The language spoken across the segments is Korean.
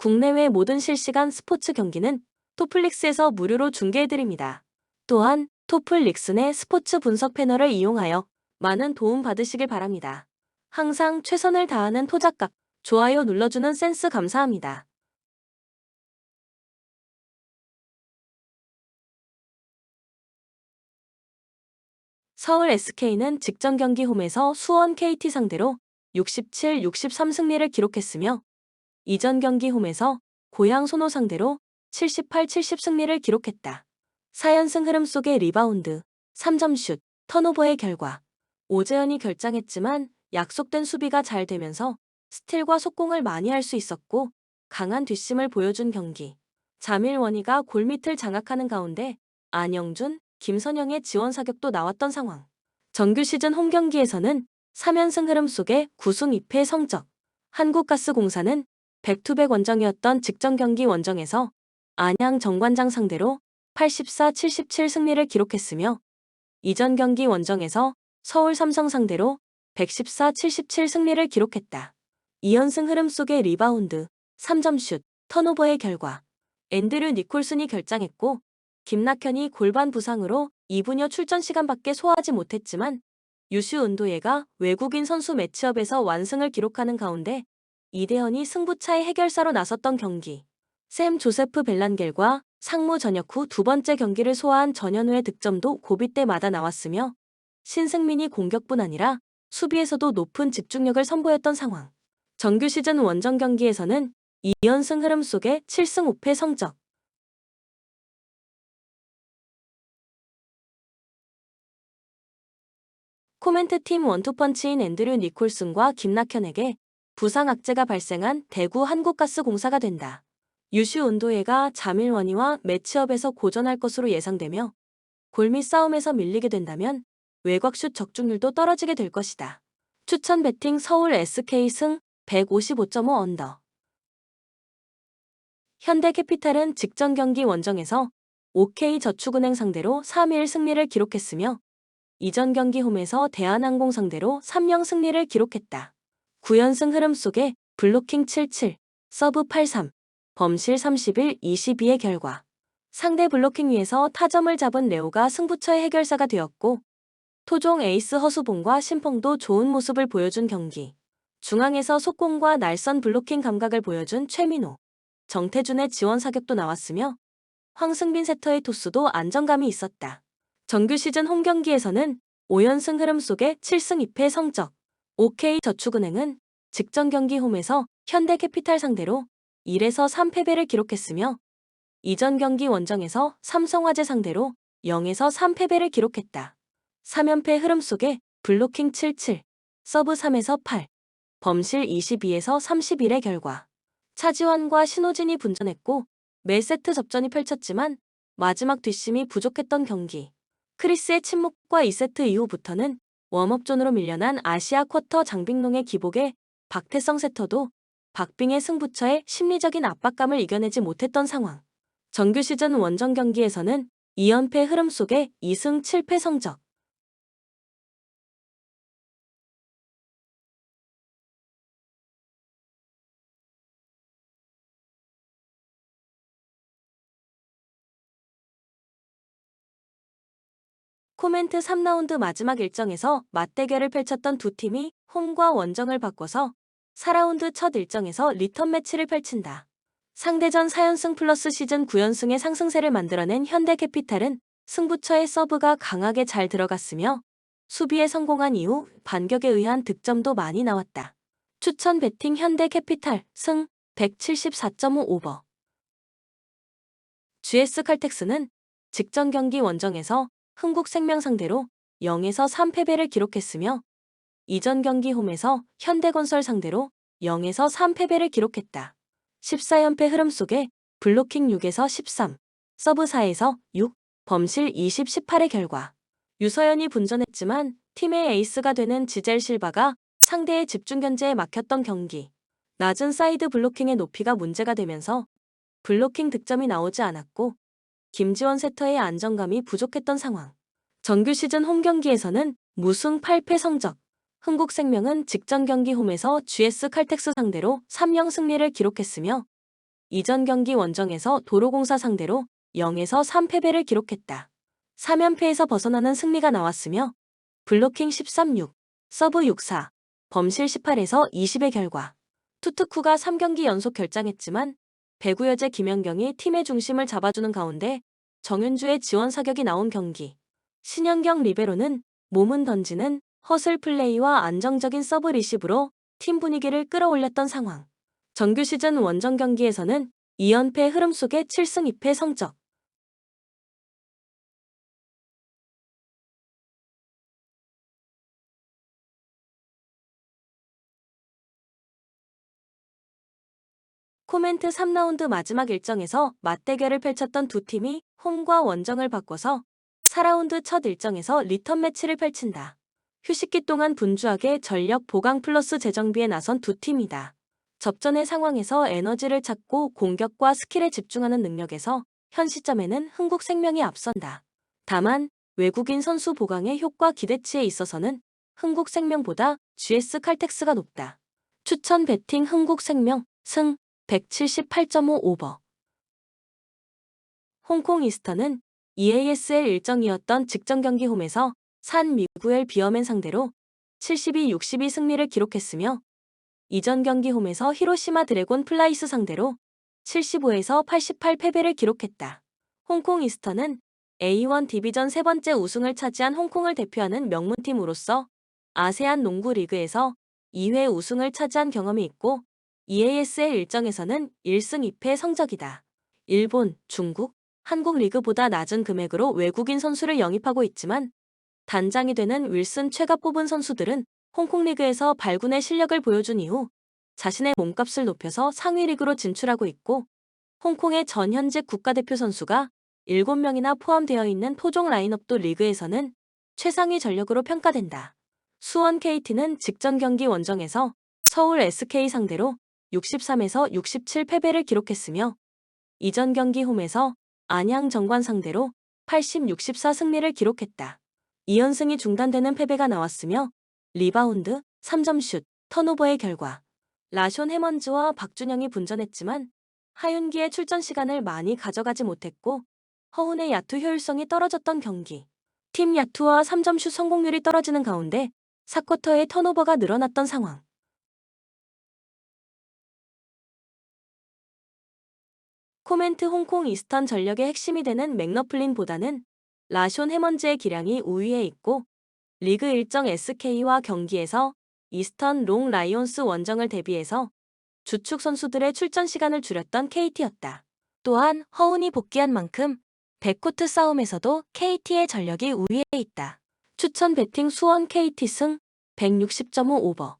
국내외 모든 실시간 스포츠 경기는 토플릭스에서 무료로 중계해드립니다. 또한 토플릭스 내 스포츠 분석 패널을 이용하여 많은 도움 받으시길 바랍니다. 항상 최선을 다하는 토작각, 좋아요 눌러주는 센스 감사합니다. 서울 SK는 직전 경기 홈에서 수원 KT 상대로 67, 63 승리를 기록했으며 이전 경기 홈에서 고양 손호 상대로 78, 70 승리를 기록했다. 4연승 흐름 속의 리바운드, 3점슛, 턴오버의 결과 오재현이 결장했지만 약속된 수비가 잘 되면서 스틸과 속공을 많이 할 수 있었고 강한 뒷심을 보여준 경기. 자밀원이가 골밑을 장악하는 가운데 안영준, 김선영의 지원 사격도 나왔던 상황. 정규 시즌 홈 경기에서는 3연승 흐름 속의 9승 2패 성적. 한국가스공사는 백투백 원정이었던 직전 경기 원정에서 안양 정관장 상대로 84, 77 승리를 기록했으며 이전 경기 원정에서 서울 삼성 상대로 114, 77 승리를 기록했다. 2연승 흐름 속의 리바운드, 3점슛, 턴오버의 결과 앤드류 니콜슨이 결장했고 김낙현이 골반 부상으로 2분여 출전 시간밖에 소화하지 못했지만 유슈 은도예가 외국인 선수 매치업에서 완승을 기록하는 가운데 이대현이 승부차의 해결사로 나섰던 경기. 샘 조세프 벨란겔과 상무 전역 후 두 번째 경기를 소화한 전현우의 득점도 고비때마다 나왔으며 신승민이 공격뿐 아니라 수비에서도 높은 집중력을 선보였던 상황. 정규 시즌 원정 경기에서는 2연승 흐름 속에 7승 5패 성적. 코멘트팀 원투펀치인 앤드류 니콜슨과 김낙현에게 부상 악재가 발생한 대구 한국가스공사가 된다. 유슈 은도예가 자밀원이와 매치업에서 고전할 것으로 예상되며 골밑 싸움에서 밀리게 된다면 외곽슛 적중률도 떨어지게 될 것이다. 추천 배팅 서울 SK 승 155.5 언더. 현대캐피탈은 직전 경기 원정에서 OK저축은행 상대로 3일 승리를 기록했으며 이전 경기 홈에서 대한항공 상대로 3령 승리를 기록했다. 9연승 흐름 속에 블로킹 77, 서브 83, 범실 31, 22의 결과 상대 블로킹 위에서 타점을 잡은 레오가 승부처의 해결사가 되었고 토종 에이스 허수봉과 신펑도 좋은 모습을 보여준 경기. 중앙에서 속공과 날선 블로킹 감각을 보여준 최민호, 정태준의 지원 사격도 나왔으며 황승빈 세터의 토스도 안정감이 있었다. 정규 시즌 홈 경기에서는 5연승 흐름 속에 7승 2패 성적. OK저축은행은 직전 경기 홈에서 현대캐피탈 상대로 1에서 3패배를 기록했으며 이전 경기 원정에서 삼성화재 상대로 0에서 3패배를 기록했다. 3연패 흐름 속에 블로킹 77, 서브 3에서 8, 범실 22에서 31의 결과 차지환과 신호진이 분전했고 매 세트 접전이 펼쳤지만 마지막 뒷심이 부족했던 경기. 크리스의 침묵과 2세트 이후부터는 웜업존으로 밀려난 아시아 쿼터 장빙농의 기복에 박태성 세터도 박빙의 승부처의 심리적인 압박감을 이겨내지 못했던 상황. 정규 시즌 원정 경기에서는 2연패 흐름 속에 2승 7패 성적. 코멘트 3라운드 마지막 일정에서 맞대결을 펼쳤던 두 팀이 홈과 원정을 바꿔서 4라운드 첫 일정에서 리턴 매치를 펼친다. 상대전 4연승 플러스 시즌 9연승의 상승세를 만들어낸 현대캐피탈은 승부처의 서브가 강하게 잘 들어갔으며 수비에 성공한 이후 반격에 의한 득점도 많이 나왔다. 추천 배팅 현대캐피탈 승 174.5 오버. GS 칼텍스는 직전 경기 원정에서 흥국생명 상대로 0에서 3패배를 기록했으며 이전 경기 홈에서 현대건설 상대로 0에서 3패배를 기록했다. 14연패 흐름 속에 블로킹 6에서 13, 서브 4에서 6, 범실 20, 18의 결과 유서연이 분전했지만 팀의 에이스가 되는 지젤 실바가 상대의 집중 견제에 막혔던 경기. 낮은 사이드 블로킹의 높이가 문제가 되면서 블로킹 득점이 나오지 않았고 김지원 세터의 안정감이 부족했던 상황. 정규 시즌 홈 경기에서는 무승 8패 성적. 흥국생명은 직전 경기 홈에서 GS 칼텍스 상대로 3령 승리를 기록했으며 이전 경기 원정에서 도로공사 상대로 0에서 3 패배를 기록했다. 3연패에서 벗어나는 승리가 나왔으며 블로킹 13-6, 서브 6-4, 범실 18에서 20의 결과. 투특후가 3경기 연속 결장했지만 배구여제 김연경이 팀의 중심을 잡아주는 가운데 정윤주의 지원 사격이 나온 경기. 신현경 리베로는 몸은 던지는 허슬 플레이와 안정적인 서브 리시브로 팀 분위기를 끌어올렸던 상황. 정규 시즌 원정 경기에서는 2연패 흐름 속에 7승 2패 성적. 코멘트 3라운드 마지막 일정에서 맞대결을 펼쳤던 두 팀이 홈과 원정을 바꿔서 4라운드 첫 일정에서 리턴 매치를 펼친다. 휴식기 동안 분주하게 전력 보강 플러스 재정비에 나선 두 팀이다. 접전의 상황에서 에너지를 찾고 공격과 스킬에 집중하는 능력에서 현 시점에는 흥국생명이 앞선다. 다만 외국인 선수 보강의 효과 기대치에 있어서는 흥국생명보다 GS 칼텍스가 높다. 추천 배팅 흥국생명 승 178.5 오버. 홍콩 이스턴은 EASL 일정이었던 직전 경기 홈에서 산 미구엘 비어맨 상대로 72-62 승리를 기록했으며 이전 경기 홈에서 히로시마 드래곤 플라이스 상대로 75에서 88 패배를 기록했다. 홍콩 이스턴은 A1 디비전 세 번째 우승을 차지한 홍콩을 대표하는 명문팀으로서 아세안 농구 리그에서 2회 우승을 차지한 경험이 있고 EASL 일정에서는 1승 2패 성적이다. 일본, 중국, 한국 리그보다 낮은 금액으로 외국인 선수를 영입하고 있지만 단장이 되는 윌슨 최가 뽑은 선수들은 홍콩 리그에서 발군의 실력을 보여준 이후 자신의 몸값을 높여서 상위 리그로 진출하고 있고 홍콩의 전현직 국가대표 선수가 7명이나 포함되어 있는 토종 라인업도 리그에서는 최상위 전력으로 평가된다. 수원 KT는 직전 경기 원정에서 서울 SK 상대로 63에서 67 패배를 기록했으며 이전 경기 홈에서 안양 정관 상대로 80-64 승리를 기록했다. 2연승이 중단되는 패배가 나왔으며 리바운드, 3점슛, 턴오버의 결과 라숀 해먼즈와 박준영이 분전했지만 하윤기의 출전 시간을 많이 가져가지 못했고 허훈의 야투 효율성이 떨어졌던 경기. 팀 야투와 3점슛 성공률이 떨어지는 가운데 4쿼터의 턴오버가 늘어났던 상황. 코멘트 홍콩 이스턴 전력의 핵심이 되는 맥너플린보다는 라숀 해먼즈의 기량이 우위에 있고 리그 일정 SK와 경기에서 이스턴 롱 라이온스 원정을 대비해서 주축 선수들의 출전 시간을 줄였던 KT였다. 또한 허훈이 복귀한 만큼 백코트 싸움에서도 KT의 전력이 우위에 있다. 추천 배팅 수원 KT 승 160.5 오버.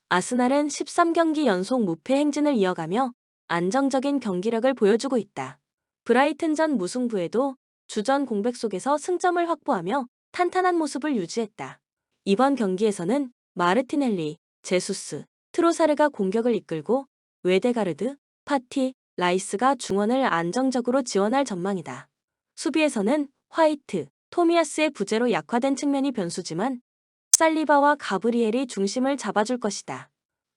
아스날은 13경기 연속 무패 행진을 이어가며 안정적인 경기력을 보여주고 있다. 브라이튼전 무승부에도 주전 공백 속에서 승점을 확보하며 탄탄한 모습을 유지했다. 이번 경기에서는 마르티넬리, 제수스, 트로사르가 공격을 이끌고 웨데가르드, 파티, 라이스가 중원을 안정적으로 지원할 전망이다. 수비에서는 화이트, 토미야스의 부재로 약화된 측면이 변수지만 살리바와 가브리엘이 중심을 잡아줄 것이다.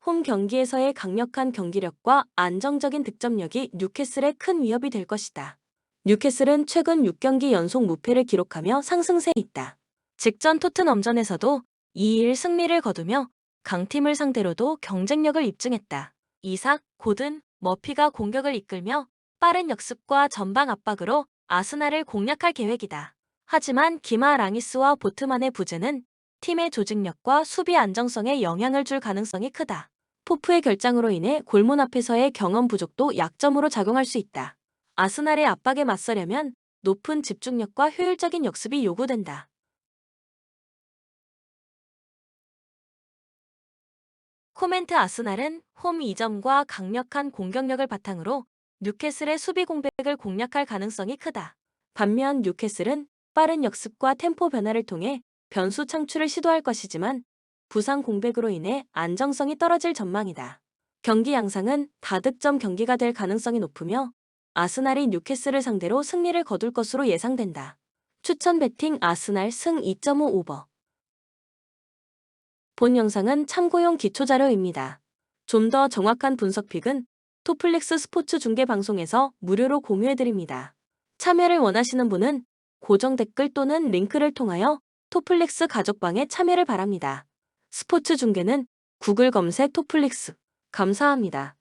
홈 경기에서의 강력한 경기력과 안정적인 득점력이 뉴캐슬의 큰 위협이 될 것이다. 뉴캐슬은 최근 6경기 연속 무패를 기록하며 상승세에 있다. 직전 토트넘전에서도 2-1 승리를 거두며 강팀을 상대로도 경쟁력을 입증했다. 이삭, 고든, 머피가 공격을 이끌며 빠른 역습과 전방 압박으로 아스날을 공략할 계획이다. 하지만 기마 랑이스와 보트만의 부재는 팀의 조직력과 수비 안정성에 영향을 줄 가능성이 크다. 포프의 결장으로 인해 골문 앞에서의 경험 부족도 약점으로 작용할 수 있다. 아스날의 압박에 맞서려면 높은 집중력과 효율적인 역습이 요구된다. 코멘트 아스날은 홈 2점과 강력한 공격력을 바탕으로 뉴캐슬의 수비 공백을 공략할 가능성이 크다. 반면 뉴캐슬은 빠른 역습과 템포 변화를 통해 변수 창출을 시도할 것이지만 부상 공백으로 인해 안정성이 떨어질 전망이다. 경기 양상은 다득점 경기가 될 가능성이 높으며 아스날이 뉴캐슬을 상대로 승리를 거둘 것으로 예상된다. 추천 배팅 아스날 승 2.5 오버. 본 영상은 참고용 기초자료입니다. 좀 더 정확한 분석픽은 토플릭스 스포츠 중계 방송에서 무료로 공유해드립니다. 참여를 원하시는 분은 고정 댓글 또는 링크를 통하여 토플릭스 가족방에 참여를 바랍니다. 스포츠 중계는 구글 검색 토플릭스. 감사합니다.